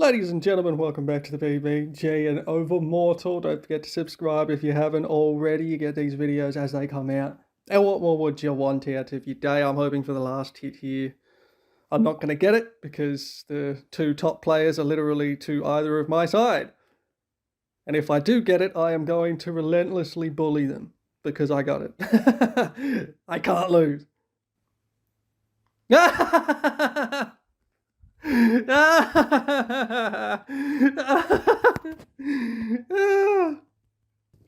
Ladies and gentlemen, welcome back to the BBG and Overmortal. Don't forget to subscribe if you haven't already. You get these videos as they come out. And what more would you want out of your day? I'm hoping for the last hit here. I'm not going to get it because the two top players are literally to either of my side. And if I do get it, I am going to relentlessly bully them because I got it. I can't lose.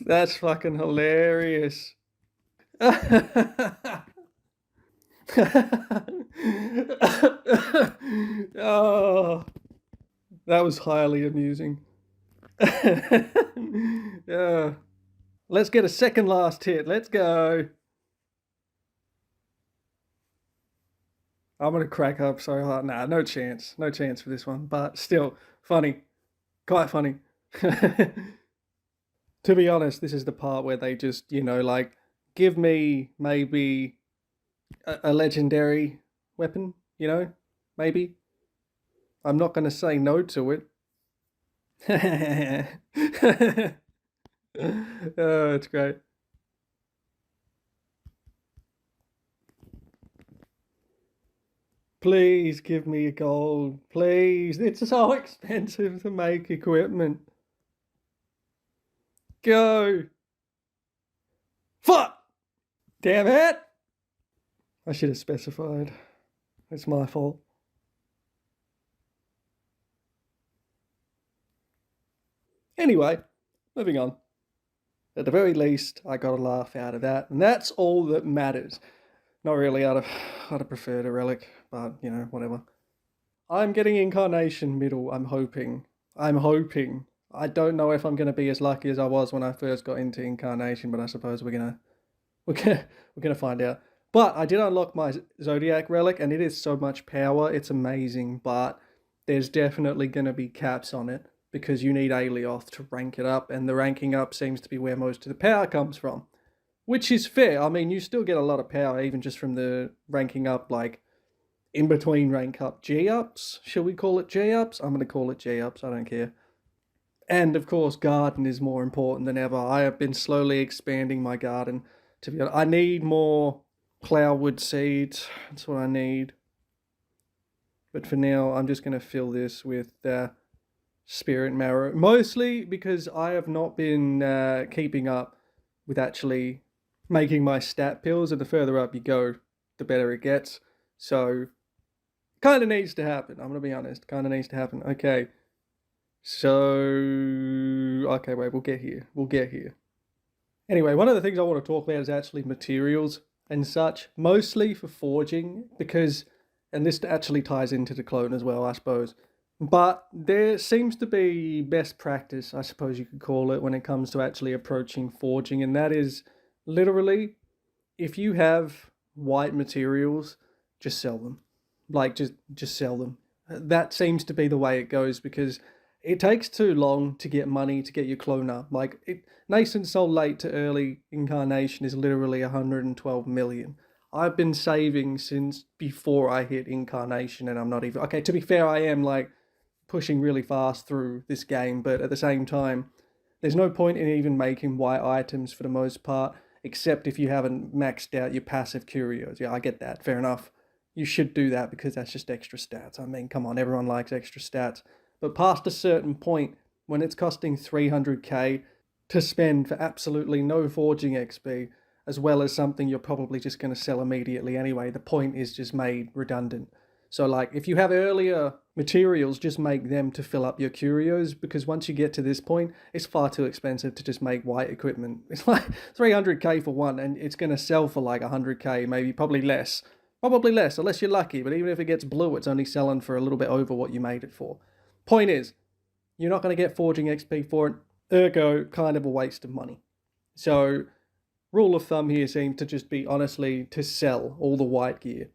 That's fucking hilarious. Oh, that was highly amusing. Yeah. Let's get a second last hit. Let's go. I'm going to crack up so hard. Nah, no chance. No chance for this one. But still, funny. Quite funny. To be honest, this is the part where they just, like, give me maybe a legendary weapon, maybe. I'm not going to say no to it. Oh, it's great. Please give me a gold. Please. It's so expensive to make equipment. Go. Fuck. Damn it. I should have specified. It's my fault. Anyway, moving on. At the very least, I got a laugh out of that, and that's all that matters. Not really, I'd have preferred a relic, but, whatever. I'm getting Incarnation middle, I'm hoping. I don't know if I'm going to be as lucky as I was when I first got into Incarnation, but I suppose we're gonna find out. But I did unlock my Zodiac relic, and it is so much power, it's amazing, but there's definitely going to be caps on it, because you need Aelioth to rank it up, and the ranking up seems to be where most of the power comes from. Which is fair. I mean, you still get a lot of power, even just from the ranking up, like, in between rank up G-ups. Shall we call it G-ups? I'm going to call it G-ups, I don't care. And, of course, garden is more important than ever. I have been slowly expanding my garden. To be honest, I need more ploughtwood seeds. That's what I need. But for now, I'm just going to fill this with spirit marrow. Mostly because I have not been keeping up with actually making my stat pills, and the further up you go, the better it gets. So, kind of needs to happen. I'm going to be honest. Kind of needs to happen. Okay. So, okay, wait, we'll get here. Anyway, one of the things I want to talk about is actually materials and such, mostly for forging, because, and this actually ties into the clone as well, I suppose. But there seems to be best practice, I suppose you could call it, when it comes to actually approaching forging, and that is literally, if you have white materials, just sell them. Like, just sell them. That seems to be the way it goes, because it takes too long to get money to get your clone up. Like, Nascent Soul late to early incarnation is literally 112 million. I've been saving since before I hit incarnation, and I'm not even... Okay, to be fair, I am, like, pushing really fast through this game, but at the same time, there's no point in even making white items for the most part, except if you haven't maxed out your passive curios. Yeah, I get that, fair enough. You should do that because that's just extra stats. I mean, come on, everyone likes extra stats. But past a certain point, when it's costing 300k to spend for absolutely no forging XP, as well as something you're probably just going to sell immediately anyway, the point is just made redundant. So, like, if you have earlier materials, just make them to fill up your curios, because once you get to this point, it's far too expensive to just make white equipment. It's like 300k for one, and it's going to sell for like 100k, maybe, probably less. Probably less, unless you're lucky, but even if it gets blue, it's only selling for a little bit over what you made it for. Point is, you're not going to get forging XP for it, ergo, kind of a waste of money. So, rule of thumb here seems to just be, honestly, to sell all the white gear.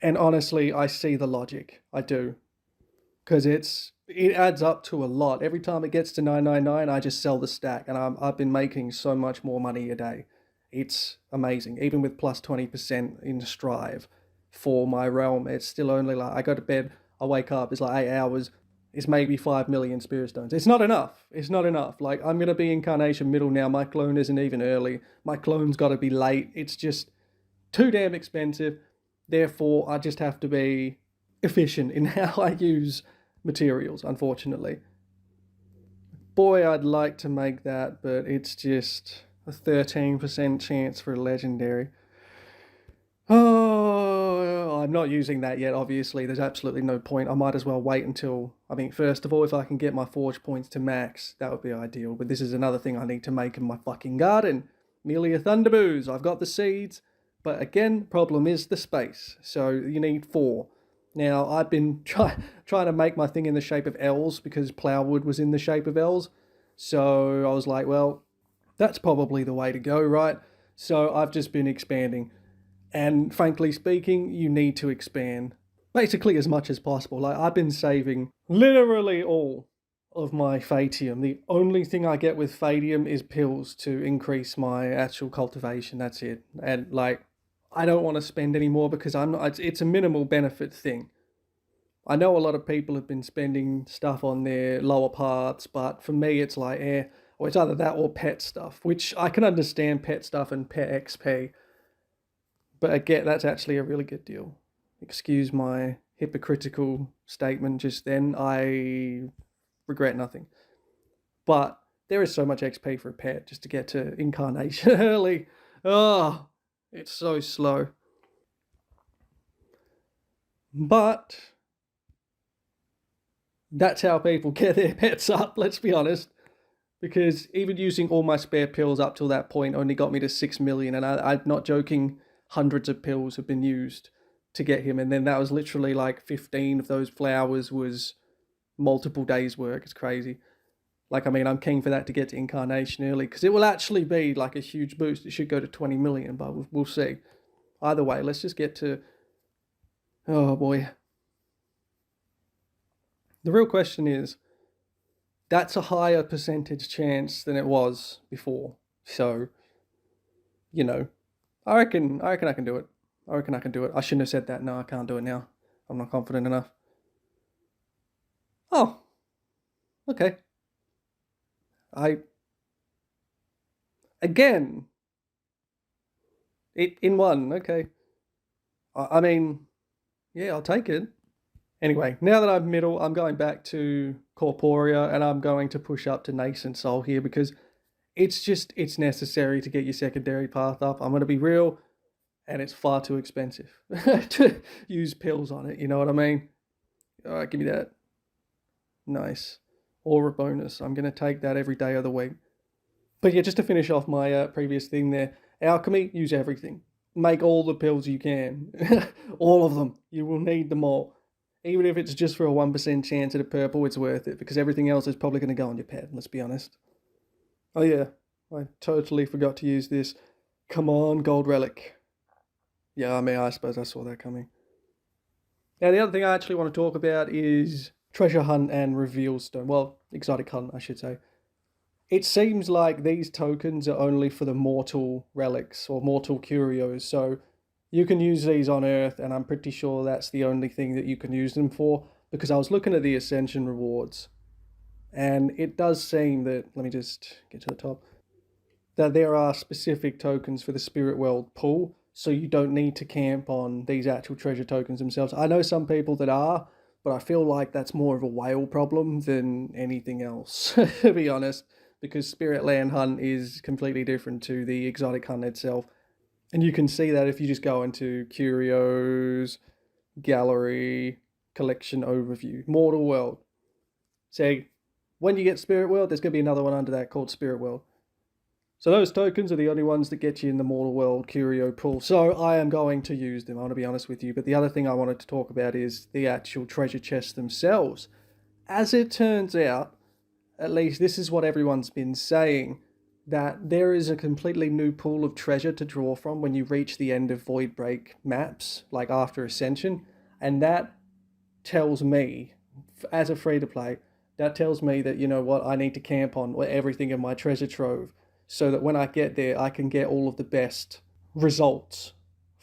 And honestly, I see the logic. I do. Because it adds up to a lot. Every time it gets to 999, I just sell the stack, and I've been making so much more money a day. It's amazing. Even with plus 20% in Strive for my realm, it's still only like, I go to bed, I wake up, it's like 8 hours. is maybe 5 million Spirit Stones. It's not enough. It's not enough. Like, I'm going to be Incarnation middle now. My clone isn't even early. My clone's got to be late. It's just too damn expensive. Therefore, I just have to be efficient in how I use materials, unfortunately. Boy, I'd like to make that, but it's just a 13% chance for a legendary. Oh, I'm not using that yet, obviously. There's absolutely no point. I might as well wait until, first of all, if I can get my forge points to max, that would be ideal. But this is another thing I need to make in my fucking garden. Melia Thunderboos. I've got the seeds, but again, problem is the space. So you need 4. Now, I've been trying to make my thing in the shape of L's because Ploughtwood was in the shape of L's. So I was like, well, that's probably the way to go, right? So I've just been expanding. And frankly speaking, you need to expand basically as much as possible. Like, I've been saving literally all of my Fatium. The only thing I get with Fatium is pills to increase my actual cultivation. That's it. And like, I don't want to spend any more because I'm not, it's a minimal benefit thing. I know a lot of people have been spending stuff on their lower parts, but for me it's like, or it's either that or pet stuff, which I can understand pet stuff and pet XP. But again, that's actually a really good deal. Excuse my hypocritical statement just then. I regret nothing. But there is so much XP for a pet just to get to Incarnation early. Oh, it's so slow. But that's how people get their pets up, let's be honest. Because even using all my spare pills up till that point only got me to 6 million. And I'm not joking, hundreds of pills have been used to get him. And then that was literally like 15 of those flowers was multiple days' work. It's crazy. Like, I'm keen for that to get to Incarnation early because it will actually be like a huge boost. It should go to 20 million, but we'll see. Either way, let's just get to... Oh, boy. The real question is, that's a higher percentage chance than it was before. So, I reckon I can do it. I reckon I can do it. I shouldn't have said that. No, I can't do it now. I'm not confident enough. Oh, okay. Again, it in one. Okay. Yeah, I'll take it. Anyway, now that I'm middle, I'm going back to Corporea and I'm going to push up to Nascent Soul here because it's necessary to get your secondary path up. I'm going to be real, and it's far too expensive to use pills on it, you know what I mean? All right, give me that. Nice. Aura bonus. I'm going to take that every day of the week. But yeah, just to finish off my previous thing there, alchemy, use everything. Make all the pills you can. All of them. You will need them all. Even if it's just for a 1% chance at a purple, it's worth it because everything else is probably going to go on your pet, let's be honest. Oh yeah, I totally forgot to use this. Come on, gold relic. Yeah, I suppose I saw that coming. Now, the other thing I actually want to talk about is treasure hunt and reveal stone. Well, exotic hunt, I should say. It seems like these tokens are only for the mortal relics or mortal curios, so you can use these on Earth, and I'm pretty sure that's the only thing that you can use them for, because I was looking at the Ascension rewards, and it does seem that, let me just get to the top, that there are specific tokens for the Spirit World pool, so you don't need to camp on these actual treasure tokens themselves. I know some people that are, but I feel like that's more of a whale problem than anything else, to be honest, because Spirit Land Hunt is completely different to the exotic hunt itself. And you can see that if you just go into Curios, Gallery, Collection Overview, Mortal World. See, when you get Spirit World, there's going to be another one under that called Spirit World. So those tokens are the only ones that get you in the Mortal World Curio pool. So I am going to use them, I want to be honest with you. But the other thing I wanted to talk about is the actual treasure chests themselves. As it turns out, at least this is what everyone's been saying, that there is a completely new pool of treasure to draw from when you reach the end of Voidbreak maps, like after Ascension. And that tells me, as a free-to-play, that tells me that, you know what, I need to camp on everything in my treasure trove so that when I get there, I can get all of the best results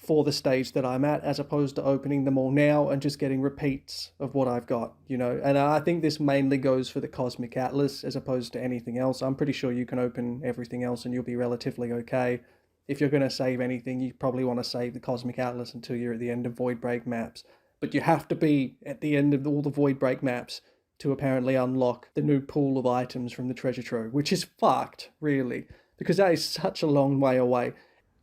for the stage that I'm at, as opposed to opening them all now and just getting repeats of what I've got, you know. And I think this mainly goes for the Cosmic Atlas as opposed to anything else. I'm pretty sure you can open everything else and you'll be relatively okay. If you're going to save anything, you probably want to save the Cosmic Atlas until you're at the end of Void Break maps. But you have to be at the end of all the Void Break maps to apparently unlock the new pool of items from the treasure trove, which is fucked, really, because that is such a long way away.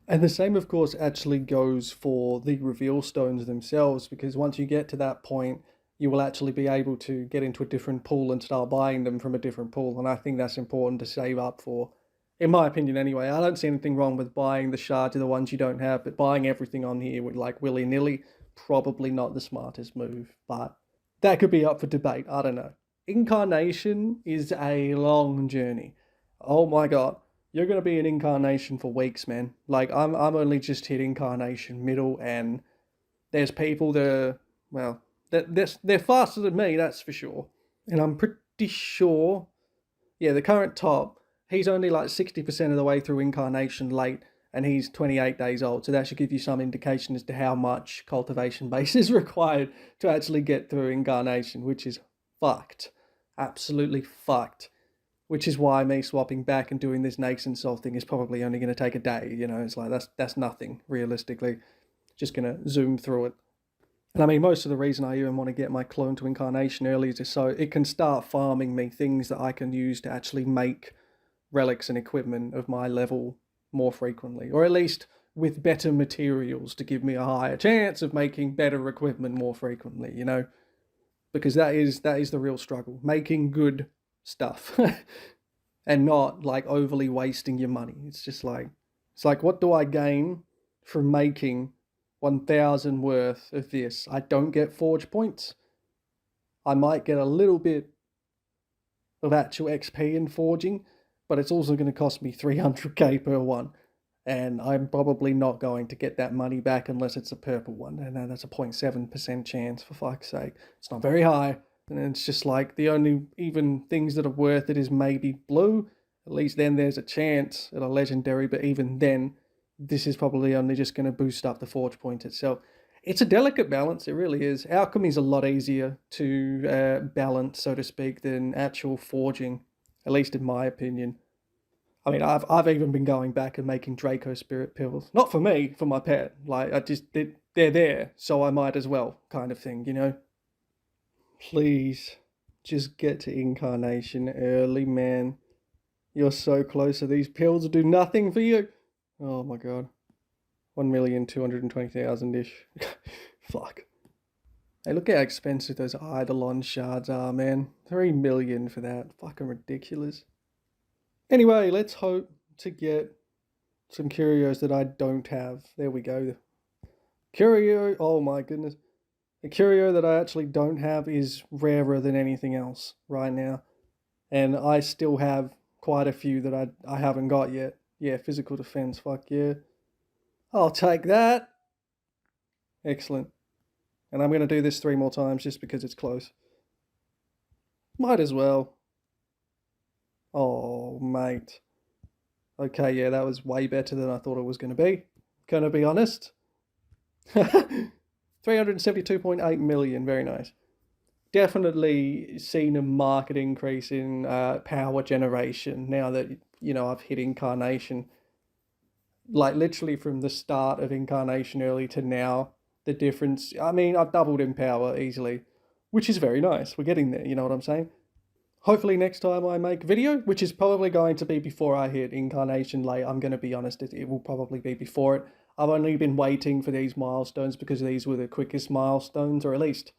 And the same, of course, actually goes for the reveal stones themselves, because once you get to that point, you will actually be able to get into a different pool and start buying them from a different pool. And I think that's important to save up for, in my opinion anyway. I don't see anything wrong with buying the shards of the ones you don't have, but buying everything on here with like willy-nilly, probably not the smartest move. But that could be up for debate. I don't know. Incarnation is a long journey. Oh my god. You're going to be an Incarnation for weeks, man. Like, I'm only just hit Incarnation middle, and there's people that are, well, they're faster than me, that's for sure. And I'm pretty sure, yeah, the current top, he's only like 60% of the way through Incarnation late, and he's 28 days old. So that should give you some indication as to how much cultivation base is required to actually get through Incarnation, which is fucked. Absolutely fucked. Which is why me swapping back and doing this Nakes and Sol thing is probably only going to take a day. You know, it's like, that's nothing, realistically. Just going to zoom through it. And I mean, most of the reason I even want to get my clone to Incarnation early is just so it can start farming me things that I can use to actually make relics and equipment of my level more frequently. Or at least with better materials to give me a higher chance of making better equipment more frequently, you know? Because that is the real struggle. Making good stuff and not like overly wasting your money. It's like, what do I gain from making 1,000 worth of this? I don't get forge points. I might get a little bit of actual XP in forging, but it's also going to cost me 300k per one, and I'm probably not going to get that money back unless it's a purple one, and that's a 0.7% chance, for fuck's sake. It's not very high. And it's just like the only even things that are worth it is maybe blue. At least then there's a chance at a legendary, but even then, this is probably only just going to boost up the forge point itself. It's a delicate balance, it really is. Alchemy is a lot easier to balance, so to speak, than actual forging, at least in my opinion. I mean, I've even been going back and making Draco Spirit pills. Not for me, for my pet. Like, they're there, so I might as well, kind of thing, you know? Please, just get to Incarnation early, man. You're so close, so these pills do nothing for you. Oh my god. 1,220,000-ish. Fuck. Hey, look how expensive those Eidolon shards are, man. 3 million for that. Fucking ridiculous. Anyway, let's hope to get some curios that I don't have. There we go. Curio, oh my goodness. The curio that I actually don't have is rarer than anything else right now. And I still have quite a few that I haven't got yet. Yeah, physical defense, fuck yeah. I'll take that. Excellent. And I'm going to do this 3 more times just because it's close. Might as well. Oh, mate. Okay, yeah, that was way better than I thought it was going to be. Gonna be honest. 372.8 million, very nice. Definitely seen a market increase in power generation now that, you know, I've hit Incarnation. Like, literally from the start of Incarnation early to now, the difference, I mean, I've doubled in power easily, which is very nice. We're getting there, you know what I'm saying? Hopefully next time I make a video, which is probably going to be before I hit Incarnation late, I'm going to be honest, it will probably be before it. I've only been waiting for these milestones because these were the quickest milestones, or at least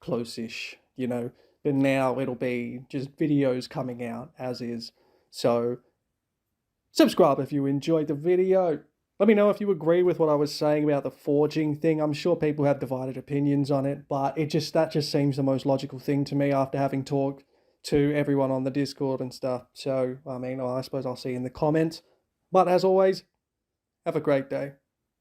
close-ish, you know. But now it'll be just videos coming out as is. So subscribe if you enjoyed the video. Let me know if you agree with what I was saying about the forging thing. I'm sure people have divided opinions on it, but that just seems the most logical thing to me after having talked to everyone on the Discord and stuff. So, I mean, I suppose I'll see you in the comments. But as always, have a great day.